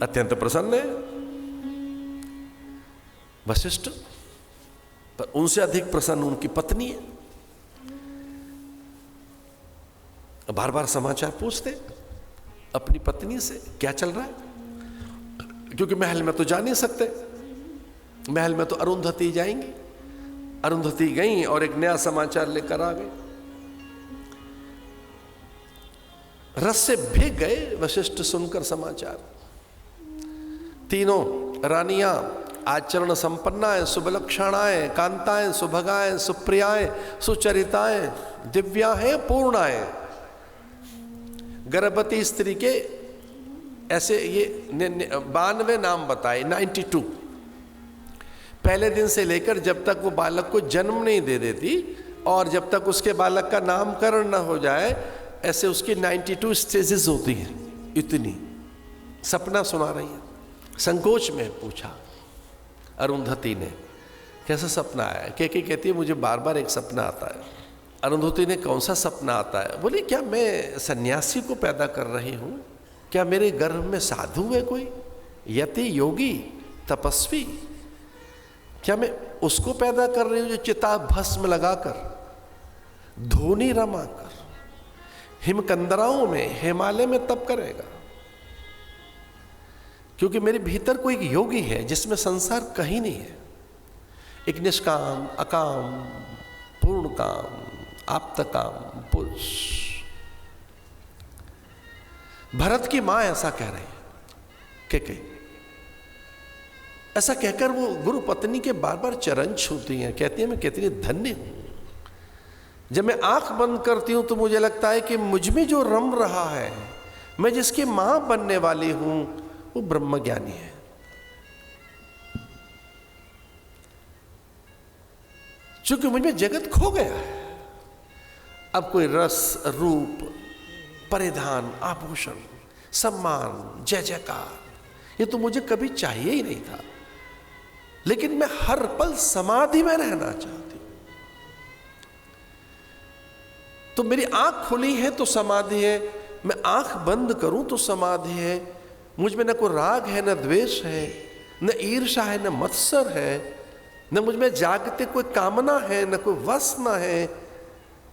अत्यंत प्रसन्न है वशिष्ठ, पर उनसे अधिक प्रसन्न उनकी पत्नी है। बार बार समाचार पूछते अपनी पत्नी से क्या चल रहा है, क्योंकि महल में तो जा नहीं सकते, महल में तो अरुंधति जाएंगी। अरुंधति गई और एक नया समाचार लेकर आ गई। रस से भीग गए वशिष्ठ सुनकर समाचार। तीनों रानियां आचरण संपन्नाएं, शुभलक्षणाएं, कांताएं, सुभगाएं, सुप्रियाएं, सुचरिताएं, दिव्या हैं, पूर्णाएं। गर्भवती स्त्री के ऐसे ये 92 नाम बताए, 92। पहले दिन से लेकर जब तक वो बालक को जन्म नहीं दे देती और जब तक उसके बालक का नामकरण न हो जाए, ऐसे उसकी 92 स्टेजेस होती हैं। इतनी सपना सुना रही है। संकोच में पूछा अरुंधति ने, कैसा सपना आया? कहती है मुझे बार बार एक सपना आता है। अरुंधति ने, कौन सा सपना आता है? बोली, क्या मैं सन्यासी को पैदा कर रही हूं? क्या मेरे गर्भ में साधु है कोई, यति, योगी, तपस्वी? क्या मैं उसको पैदा कर रही हूं जो चिता भस्म लगाकर, धूनी रमाकर, हिमकंदराओं में, हिमालय में तप करेगा? क्योंकि मेरे भीतर कोई एक योगी है जिसमें संसार कहीं नहीं है। एक निष्काम, अकाम, पूर्ण काम, आप्तकाम पुरुष। भरत की मां ऐसा कह रही है कि ऐसा कहकर वो गुरु पत्नी के बार बार चरण छूती हैं। कहती है मैं कितनी धन्य हूं। जब मैं आंख बंद करती हूं तो मुझे लगता है कि मुझ में जो रम रहा है, मैं जिसकी मां बनने वाली हूं, वो ब्रह्मज्ञानी है। चूंकि मुझ में जगत खो गया है, अब कोई रस, रूप, परिधान, आभूषण, सम्मान, जय जयकार, ये तो मुझे कभी चाहिए ही नहीं था। लेकिन मैं हर पल समाधि में रहना चाहती हूं। तो मेरी आंख खुली है तो समाधि है, मैं आंख बंद करूं तो समाधि है। मुझ में न कोई राग है, न द्वेष है, न ईर्ष्या है, न मत्सर है, न मुझ में जागते कोई कामना है, न कोई वासना है।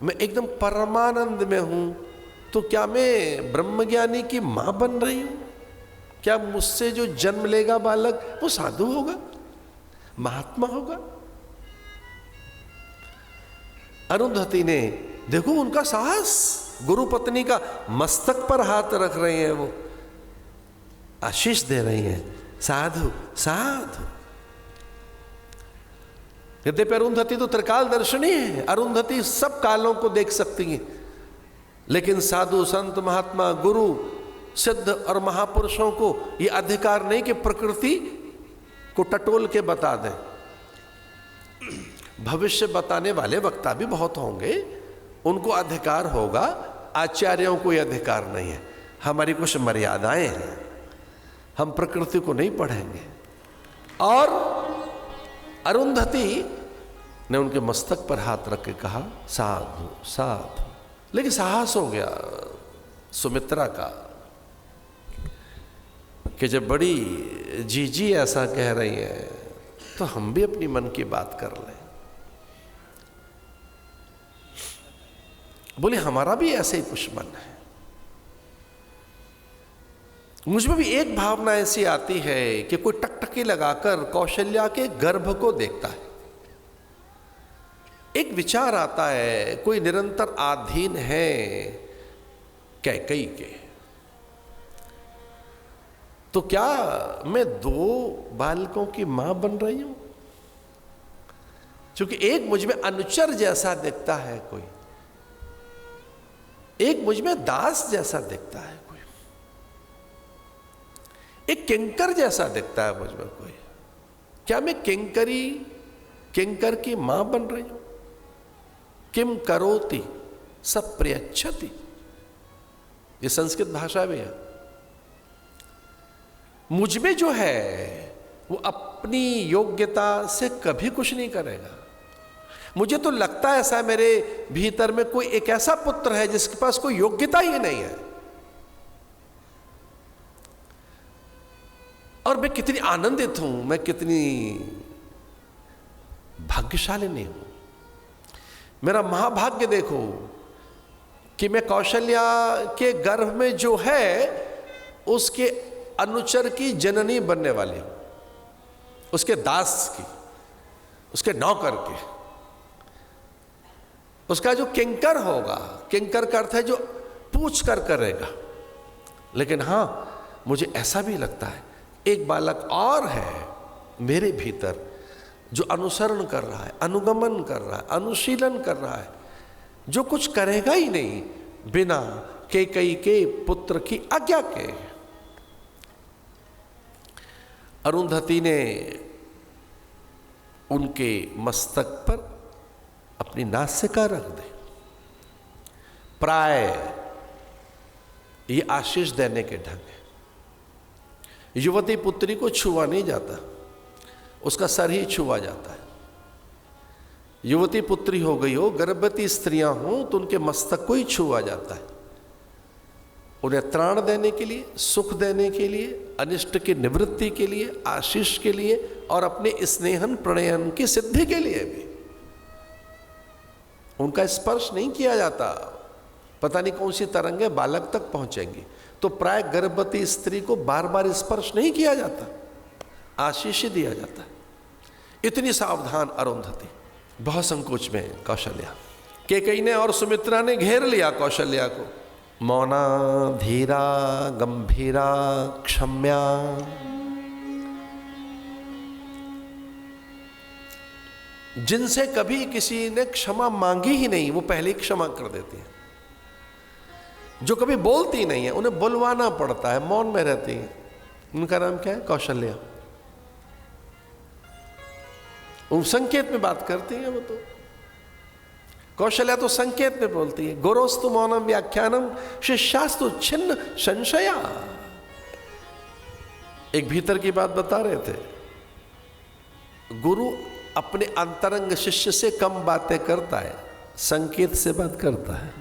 मैं एकदम परमानंद में हूं। तो क्या मैं ब्रह्मज्ञानी की मां बन रही हूं? क्या मुझसे जो जन्म लेगा बालक वो साधु होगा, महात्मा होगा? अरुंधति ने, देखो उनका साहस, गुरु पत्नी का मस्तक पर हाथ रख रही हैं, वो आशीष दे रही हैं, साधु साधु। यद्यपि अरुंधति तो त्रिकाल दर्शनी है, अरुंधति सब कालों को देख सकती है, लेकिन साधु, संत, महात्मा, गुरु, सिद्ध और महापुरुषों को यह अधिकार नहीं कि प्रकृति को टटोल के बता दें। भविष्य बताने वाले वक्ता भी बहुत होंगे, उनको अधिकार होगा, आचार्यों को यह अधिकार नहीं है। हमारी कुछ मर्यादाएं हैं, हम प्रकृति को नहीं पढ़ेंगे। और अरुंधति ने उनके मस्तक पर हाथ रख के कहा, साधु साधु। लेकिन साहस हो गया सुमित्रा का कि जब बड़ी जीजी ऐसा कह रही है तो हम भी अपनी मन की बात कर लें। बोले, हमारा भी ऐसे ही कुछ मन है। मुझमें भी एक भावना ऐसी आती है कि कोई टकटकी लगाकर कौशल्या के गर्भ को देखता है। एक विचार आता है, कोई निरंतर आधीन है कैकेयी के, तो क्या मैं 2 बालकों की मां बन रही हूं? क्योंकि एक मुझ में अनुचर जैसा दिखता है कोई, एक मुझ में दास जैसा दिखता है कोई, एक किंकर जैसा दिखता है मुझ में कोई। क्या मैं किंकर की मां बन रही हूं? किम करोति सब प्रियच्छति, ये संस्कृत भाषा में है। मुझ में जो है वो अपनी योग्यता से कभी कुछ नहीं करेगा। मुझे तो लगता है ऐसा, मेरे भीतर में कोई एक ऐसा पुत्र है जिसके पास कोई योग्यता ही नहीं है। और मैं कितनी आनंदित हूं, मैं कितनी भाग्यशालिनी हूं। मेरा महाभाग्य देखो कि मैं कौशल्या के गर्भ में जो है उसके अनुचर की जननी बनने वाली हूं, उसके दास की, उसके नौकर के, उसका जो किंकर होगा। किंकर का अर्थ है जो पूछ कर करेगा। लेकिन हां, मुझे ऐसा भी लगता है एक बालक और है मेरे भीतर जो अनुसरण कर रहा है, अनुगमन कर रहा है, अनुशीलन कर रहा है, जो कुछ करेगा ही नहीं बिना कैकेयी के पुत्र की आज्ञा के। अरुंधति ने उनके मस्तक पर अपनी नासिका रख दी। प्राय ये आशीष देने के ढंग है। युवती पुत्री को छुआ नहीं जाता, उसका सर ही छुआ जाता है। युवती पुत्री हो गई हो, गर्भवती स्त्रियां हो तो उनके मस्तक को ही छुआ जाता है। उन्हें त्राण देने के लिए, सुख देने के लिए, अनिष्ट की निवृत्ति के लिए, आशीष के लिए और अपने स्नेहन प्रणयन की सिद्धि के लिए भी उनका स्पर्श नहीं किया जाता। पता नहीं कौन सी तरंगे बालक तक पहुंचेंगी। तो प्राय गर्भवती स्त्री को बार बार स्पर्श नहीं किया जाता, आशीष ही दिया जाता है। इतनी सावधान अरुंधति, बहुत संकोच में कौशल्या। कैकेयी ने और सुमित्रा ने घेर लिया कौशल्या को। मौना धीरा गंभीरा क्षम्या, जिनसे कभी किसी ने क्षमा मांगी ही नहीं वो पहले ही क्षमा कर देती है। जो कभी बोलती नहीं है उन्हें बुलवाना पड़ता है, मौन में रहती है। उनका नाम क्या है? कौशल्या। वो संकेत में बात करती है। वो तो कौशल्या तो संकेत में बोलती है। गुरोस्तु मौनम व्याख्यानम शिष्यास्तु छिन्न संशया। एक भीतर की बात बता रहे थे। गुरु अपने अंतरंग शिष्य से कम बातें करता है, संकेत से बात करता है।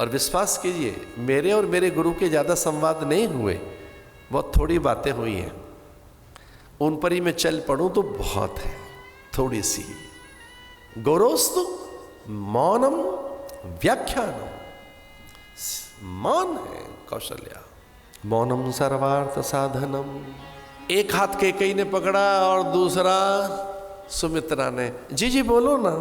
और विश्वास कीजिए, मेरे और मेरे गुरु के ज्यादा संवाद नहीं हुए, बहुत थोड़ी बातें हुई हैं। उन पर ही मैं चल पड़ूं तो बहुत है, थोड़ी सी। गुरोस्तु मौनम व्याख्यानम, मौन है कौशल्या। मौनम सर्वार्थ साधनम। एक हाथ कैकेयी ने पकड़ा और दूसरा सुमित्रा ने। जी जी बोलो ना।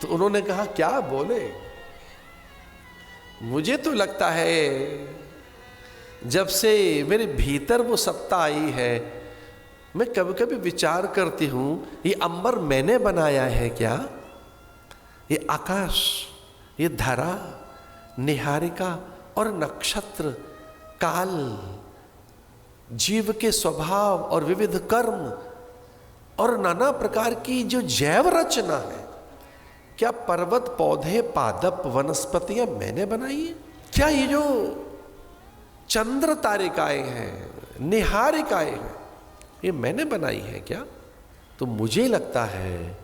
तो उन्होंने कहा क्या बोले। मुझे तो लगता है जब से मेरे भीतर वो सत्ता आई है, मैं कभी कभी विचार करती हूं ये अंबर मैंने बनाया है क्या? ये आकाश, ये धरा, निहारिका और नक्षत्र, काल, जीव के स्वभाव और विविध कर्म और नाना प्रकार की जो जैव रचना है, क्या पर्वत, पौधे, पादप, वनस्पतियां मैंने बनाई है? क्या ये जो चंद्र तारिकाएं हैं, निहारिकाएं हैं, ये मैंने बनाई है क्या? तो मुझे लगता है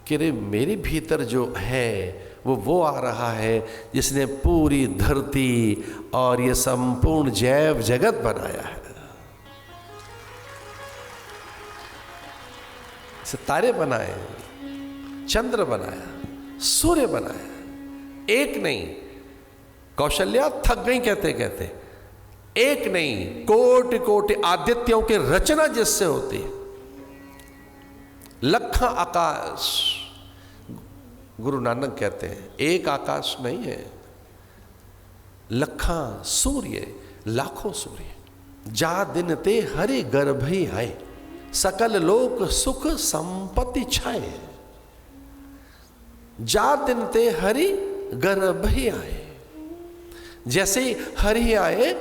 कि रे मेरे भीतर जो है वो आ रहा है जिसने पूरी धरती और ये संपूर्ण जैव जगत बनाया है। सितारे बनाए, चंद्र बनाया, सूर्य बनाया। एक नहीं, कौशल्या थक गई कहते कहते। एक नहीं, कोटि कोटि आदित्यों की रचना जिससे होती है। लखा आकाश, गुरु नानक कहते हैं एक आकाश नहीं है, लखा सूर्य, लाखों सूर्य। जा दिन ते हरि गर्भ ही आए, सकल लोक सुख संपत्ति छाए। जा दिन ते हरि गर्भ ही आए। जैसे ही हरि आए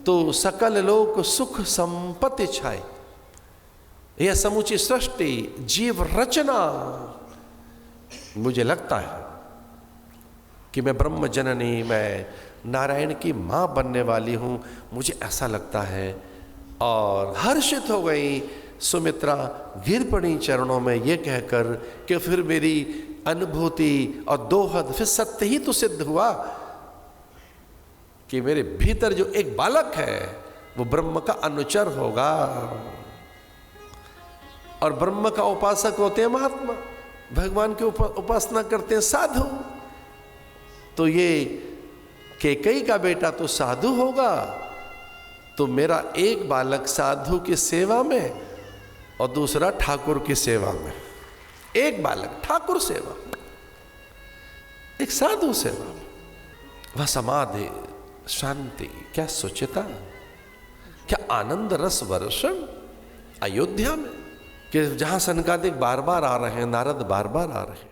तो सकल लोक सुख संपत्ति छाए। यह समूची सृष्टि, जीव रचना, मुझे लगता है कि मैं ब्रह्म जननी, मैं नारायण की मां बनने वाली हूं, मुझे ऐसा लगता है। और हर्षित हो गई सुमित्रा, गिर पड़ी चरणों में ये कहकर कि फिर मेरी अनुभूति और दोहद फिर सत्य ही तो सिद्ध हुआ। कि मेरे भीतर जो एक बालक है वो ब्रह्म का अनुचर होगा। और ब्रह्म का उपासक होते हैं महात्मा, भगवान की उपासना करते हैं साधु। तो ये कैकेयी का बेटा तो साधु होगा, तो मेरा एक बालक साधु की सेवा में और दूसरा ठाकुर की सेवा में। एक बालक ठाकुर सेवा, एक साधु सेवा में। वह समाधि, शांति, क्या सुचिता, क्या आनंद रस वर्षण अयोध्या में, कि जहां सनकादिक बार बार आ रहे हैं, नारद बार बार आ रहे हैं।